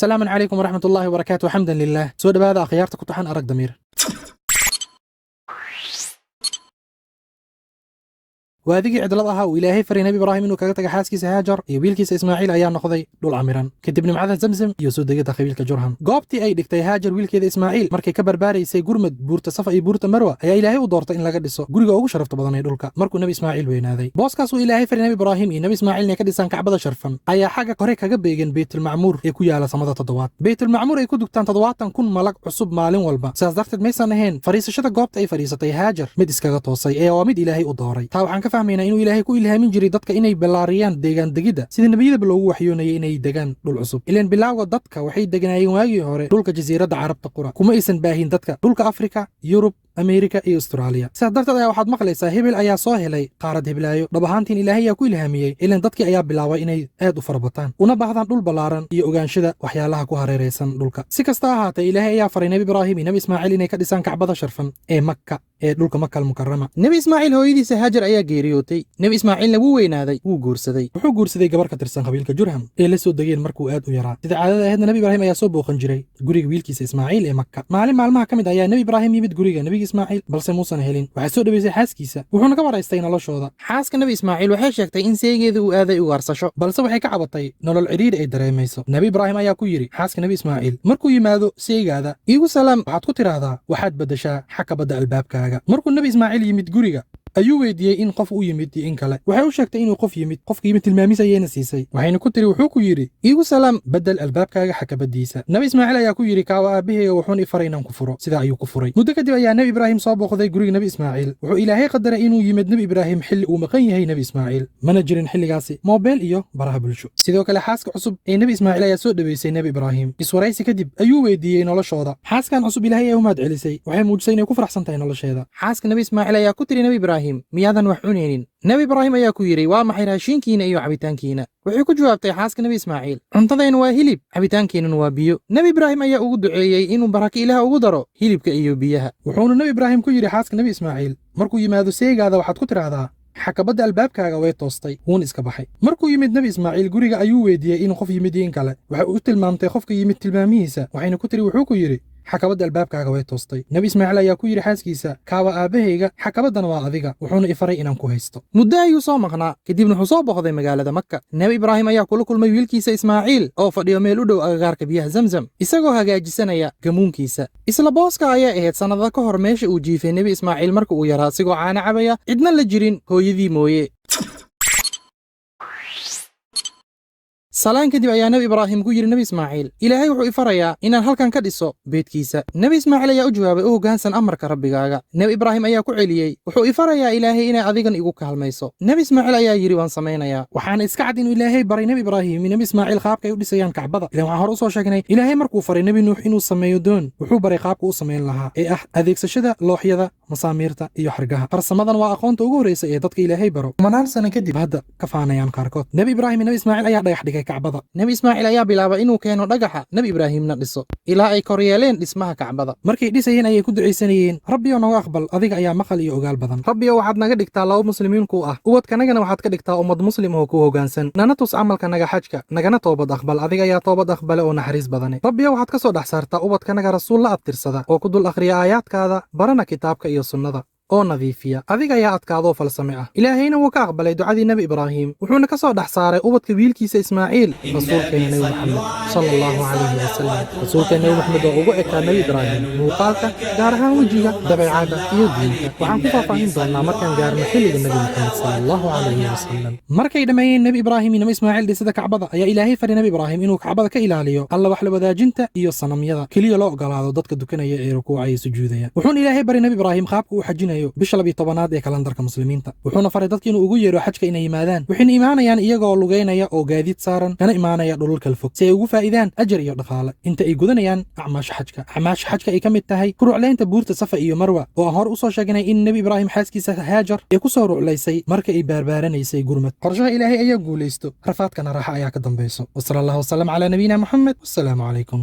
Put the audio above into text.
السلام عليكم ورحمة الله وبركاته. حمدا لله. سو دبادا خيارتا كتوحان أرق دمير waadigii cidlad ahaa uu ilaahay faray nabi ibraahim inuu kaga taga xaaskiisa haajar iyo wiilkiisa ismaaciil ayaa noqday dhul camiran kadib nimcada zamzam iyo soo degida qabiilka jurham goobtii ay dhigtay haajar wiilkeeda ismaaciil markay ka barbaaraysay gurmad buurta safa iyo buurta marwa ayaa ilaahay u doortay in laga dhiso guriga ugu sharafta badan ee dhulka markuu nabi ismaaciil weynaaday booskaas uu ilaahay faray nabi ibraahim iyo nabi ismaaciil inay ka dhisaan kacbada sharfan ayaa xagga hore kaga beegan baytulmacmuur ee ku yaala samada toddobaad baytulmacmuur ay ku dugtaan 70,000 malag cusub maalin walba sidaas darteed maysan ahayn fariisashada goobta ay fariisatay haajar mid iskaga toosay ee waa mid ilaahay u dooray taa waxaan ka fahmaynaa inuu ilaahay ku ilhaamin jiray dadka inay balaariyaan deegaan degida sida nabiyada loogu waxyoonayay inay degaan dhul cusub ileen bilowga dadka waxay deganaayeen waagii hore dhulka jasiiradda carabta qura kuma aysan baahin dadka dhulka Afrika Yurub Amerika iyo Australia sidaas darteed ayaa waxaad maqlaysaa hebel ayaa soo helay qaarad heblaayo dhab ahaantiin ilaahay ayaa ku ilhaamiyey ileen dadkii ayaa bilaabay inay aad u farabataan una baahdaan dhul balaaran iyo ogaanshada waxyaalaha ku hareeraysan dhulka si kasta ahaatee ilaahay ayaa faray nabi ibraahim iyo nabi ismaaciil inay ka dhisaan kacbada sharfan ee Makka ee dhulka Makka al-Mukarrama nabi ismaaciil hooyadiisa haajar ayaa geeriyootay nabi ismaaciilna wuu weynaaday wuu guursaday gabar ka tirsan qabiilka jurham ee la soo degeen markuu aad u yaraa sida caadada ahaydna nabi ibraahim ayaa soo booqan jiray guriga wiilkiisa ismaaciil ee Makka maalin maalmaha kamid ayaa nabi ibraahim yimid guriga nabi ismaaciil balse muusan helin waxay soo dhaweysay xaaskiisa wuxuuna ka waraystay noloshooda xaaska nabi ismaaciil waxay sheegtay in seegeedu uu aaday u waarsasho balse waxay ka cabatay nolol ciriiri ay dareemayso nabi ibraahim ayaa ku yiri xaaska nabi ismaaciil markuu yimaado seegaada iigu salaam waxaad ku tiraahdaa waxaad bedeshaa xakabada albaabkaaga markuu nabi ismaaciil yimid guriga ayuu weydiiyey in qof u yimid iyo in kale waxay u sheegtay inuu qof yimid qofkii yimid tilmaamiis ayayna siisay waxayna ku tiri wuxuu ku yidhi iigu salaam bedel albaabkaaga xakabadiisa nabi ismaaciil ayaa ku yidhi kaawa aabahayga wuxuun i faray inaan ku furo sidaa ayuu ku furay muddo kadib ayaa nabi ibraahim soo booqday guriga nabi ismaaciil wuxuu ilaahay qadaray inuu yimid nabi ibraahim xilli uu maqan yahay nabi ismaaciil mana jirin xilligaasi moobeel iyo baraha bulsho sidoo kale xaaska cusub ee nabi ismaaciil ayaa soo dhaweysay nabi ibraahim iswaraysi kadib ayuu weydiiyey noloshooda xaaskan cusub ilaahay ayaa u mahad celisay waxay muujisay inay ku faraxsan tahay nolosheeda xaaska nabi ismaaciil ayaa ku tiri nabi ibraahim miyaadan wax cunaynin nabi ibraahim ayaa ku yidhi waa maxay raashinkiina iyo cabitaankiina wuxuu ku jawaabtay xaaska nabi ismaaciil cuntadayna waa hilib cabitaankiinuna waa biyo nabi ibraahim ayaa ugu duceeyey inuu baraka ilaah ugu daro hilibka iyo biyaha wuxuuna nabi ibraahim ku yidhi xaaska nabi ismaaciil markuu yimaado seegaada waxaad ku tiraahdaa xakabadda albaabkaaga way toostay wuuna iska baxay markuu yimid nabi ismaaciil guriga ayuu weydiiyey inuu qof yimid iyo in kale waxay u tilmaamtay qofka yimid tilmaamihiisa waxayna ku tiri wuxuu ku yidhi xakabadda albaabkaaga way toostay nabi ismaaciil ayaa ku yidhi xaaskiisa kaawa aabahayga xakabaddana waa adiga wuxuuna i faray inaan ku haysto muddo ayuu soo maqnaa kadibna wuxuu soo booqday magaalada Makka nabi ibraahim ayaa kula kulmay wiilkiisa ismaaciil oo fadhiyo meel u dhow agagaarka biyaha zamzam isagoo hagaajisanaya gamuunkiisa isla booska ayaa ahayd sanado ka hor meesha uu jiifay nabi ismaaciil marka uu yaraa sigoo caana cabaya cidna la jirin hooyadii mooye salaan kadib ayaa nabi ibraahim ku yiri nabi ismaaciil ilaahay wuxuu i farayaa inaan halkan ka dhiso beedkiisa nabi ismaaciil ayaa u jawaabay u hoggaansan amarka rabbigaaga nabi ibraahim ayaa ku celiyey wuxuu i farayaa ilaahay inay adigan igu kaalmayso nabi ismaaciil ayaa yiri waan samaynayaa waxaana iska cad inuu ilaahay baray nabi ibraahim iyo nabi ismaaciil qaabka ay u dhisayaan kacbada ilaan waxaan hore u soo sheegnay ilaahay markuu faray nabi nuux inuu sameeyo doon wuxuu baray qaabka uu samayn lahaa ee ah adeegsashada looxyada masaamiirta iyo xargaha farsamadan waa aqoonta ugu horeysa ee dadka ilaahay baro kumanaan sano kadib hadda ka faanayaan qaarkood nabi ibraahim iyo nabi ismaaciil ayaa dhagax dhigay kacbada nabi ismaaciil ayaa bilaabay inuu keeno dhagaxa nabi ibraahimna dhiso ilaa ay koryeeleen dhismaha kacbada markay dhisayeen ayay ku ducaysanayeen rabbiyo naga aqbal adiga ayaa maqal iyo ogaal badan rabbiyo waxaad naga dhigtaa laba muslimiin ku ah ubadkanagana waxaad ka dhigtaa ummad muslim oo ku hoggaansan nana tus camalka naga xajka nagana toobad aqbal adiga ayaa toobad aqbale oo naxariis badane rabbiyo waxaad ka soo dhex saartaa ubadkanaga rasuul la abtirsada oo ku dul akhriya aayaadkaada barana kitaabka iyo sunnada oo nadiifiya adiga ayaa adkaadoo falsame ah ilaahayna wuu ka aqbalay ducadii nabi ibraahim wuxuuna ka soo dhex saaray ubadka wiilkiisa ismaaciil rasuulkeena nabi maxamed sallallahu calayhi wasallam rasuulkeena nabi maxamed oo ugu ekaa nabi ibraahim muuqaalka gaar ahaan wejiga dabeecadda iyo diinta waxaan ku faahfaahin doonaa markaan gaarno xilliga nabi maxamed sallallahu calayhi wasallam markay dhammeeyeen nabi ibraahim iyo nabi ismaaciil dhisada kacbada ayaa ilaahay faray nabi ibraahim inuu kacbada ka ilaaliyo alla wax la wadaajinta iyo sanamyada keliya loo ogolaado dadka dukanaya ee rukuucaya iyo sujuudaya wuxuuna ilaahay baray nabi ibraahim qaabka uu xajinayo bisha 12aad ee kalandarka muslimiinta wuxuuna faray dadka inuu ugu yeero xajka inay yimaadaan waxayna imaanayaan iyagoo lugeynaya oo gaadiid saaran kana imaanaya dhulal kala fog si ay ugu faa'iidaan ajar iyo dhaqaale inta ay gudanayaan acmaasha xajka ay ka mid tahay ku ruclaynta buurta safa iyo marwa oo aan hore u soo sheegnay in nabi ibraahim xaaskiisa haajar ay ku soo ruclaysay marka ay baarbaaranaysay gurmad qorshaha ilaahay ayaa guulaysto rafaadkana raaxa ayaa ka dambayso wassallallahu wasallam calaa nabiyina muxamed wassalaamu calaykum